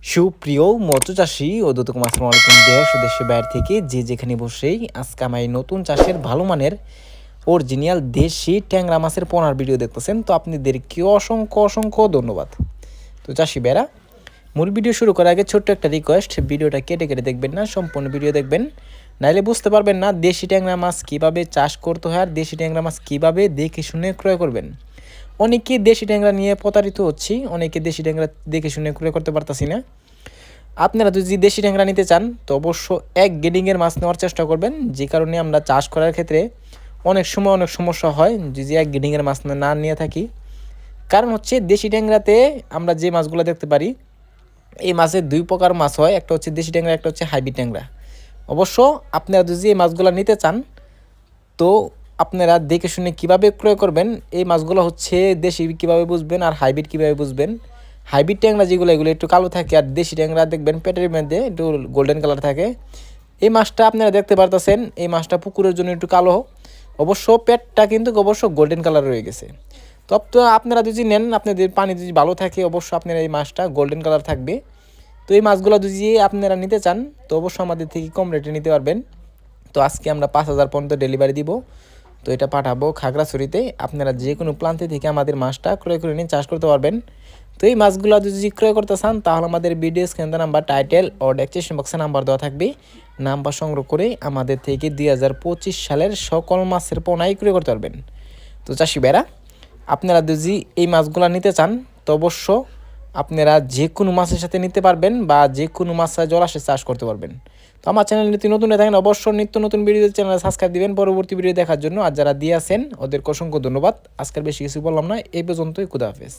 সুপ্রিয় মৎস্য চাষী ও দর্শক আসসালামু আলাইকুম। দেশ ও দেশের বাইরে থেকে যে যেখানে বসেই আজকে আমার এই নতুন চাষের ভালো মানের অরিজিনাল দেশি ট্যাংরা মাছের পোনার ভিডিও দেখতেছেন, তো আপনাদেরকে অসংখ্য অসংখ্য ধন্যবাদ। তো চাষি বেরা, মূল ভিডিও শুরু করার আগে ছোট্ট একটা রিকোয়েস্ট, ভিডিওটা কেটে কেটে দেখবেন না, সম্পূর্ণ ভিডিও দেখবেন, নাইলে বুঝতে পারবেন না দেশি ট্যাংরা মাছ কীভাবে চাষ করতে হয় আর দেশি ট্যাংরা মাছ কীভাবে দেখে শুনে ক্রয় করবেন। অনেকে দেশি ট্যাংরা নিয়ে প্রতারিত হচ্ছি, অনেকে দেশি ট্যাংরা দেখে শুনে ক্রয় করতে পারতাছি না। আপনারা যদি দেশি ট্যাংরা নিতে চান তো অবশ্য এক গ্রেডিংয়ের মাছ নেওয়ার চেষ্টা করবেন, যে কারণে আমরা চাষ করার ক্ষেত্রে অনেক সময় অনেক সমস্যা হয় যদি এক গ্রেডিংয়ের মাছ না নিয়ে থাকি। কারণ হচ্ছে দেশি ট্যাংরাতে আমরা যে মাছগুলো দেখতে পারি, এই মাছের দুই প্রকার মাছ হয়, একটা হচ্ছে দেশি ট্যাংরা, একটা হচ্ছে হাইব্রিড ট্যাংরা। অবশ্য আপনারা যদি এই মাছগুলো নিতে চান তো আপনারা দেখে শুনে কীভাবে ক্রয় করবেন। এই মাছগুলো হচ্ছে দেশি কীভাবে বুঝবেন আর হাইব্রিড কীভাবে বুঝবেন। হাইব্রিড ট্যাংরা যেগুলো এগুলো একটু কালো থাকে, আর দেশি ট্যাংরা দেখবেন পেটের মধ্যে একটু গোল্ডেন কালার থাকে। এই মাছটা আপনারা দেখতে পারতেছেন, এই মাছটা পুকুরের জন্য একটু কালো, অবশ্য পেটটা কিন্তু অবশ্য গোল্ডেন কালার রয়ে গেছে। তো আপনারা যদি নেন, আপনাদের পানি যদি ভালো থাকে অবশ্য আপনারা এই মাছটা গোল্ডেন কালার থাকবে। তো এই মাছগুলো যদি আপনারা নিতে চান তো অবশ্যই আমাদের থেকে কম রেটে নিতে পারবেন। তো আজকে আমরা 5,000 পর্যন্ত ডেলিভারি দিব। তো এটা পাঠাবো খাগড়াছড়িতে। আপনারা যে কোনো প্রান্তে থেকে আমাদের মাছটা ক্রয় করে নিয়ে চাষ করতে পারবেন। তো এই মাছগুলো যদি ক্রয় করতে চান তাহলে আমাদের ভিডিও স্ক্রিনে নাম্বার, টাইটেল ও ডেসক্রিপশন বক্সে নাম্বার দেওয়া থাকবে। নাম্বার সংগ্রহ করে আমাদের থেকে 2025 সালের সকল মাছের পোনাই ক্রয় করতে পারবেন। তো চাষি ভাইরা, আপনারা যদি এই মাছগুলো নিতে চান তো অবশ্য আপনারা যে কোনো মাছের সাথে নিতে পারবেন বা যে কোনো মাছের জলাশয়ে চাষ করতে পারবেন। তো আমার চ্যানেল নিত্য নতুন থাকেন অবশ্যই নিত্য নতুন ভিডিও চ্যানেল সাবস্ক্রাইব দিবেন পরবর্তী ভিডিও দেখার জন্য। আর যারা দিয়ে আছেন ওদেরকে অসংখ্য ধন্যবাদ। আজকের বেশি কিছু বললাম না, এই পর্যন্তই। খুদা হাফেজ।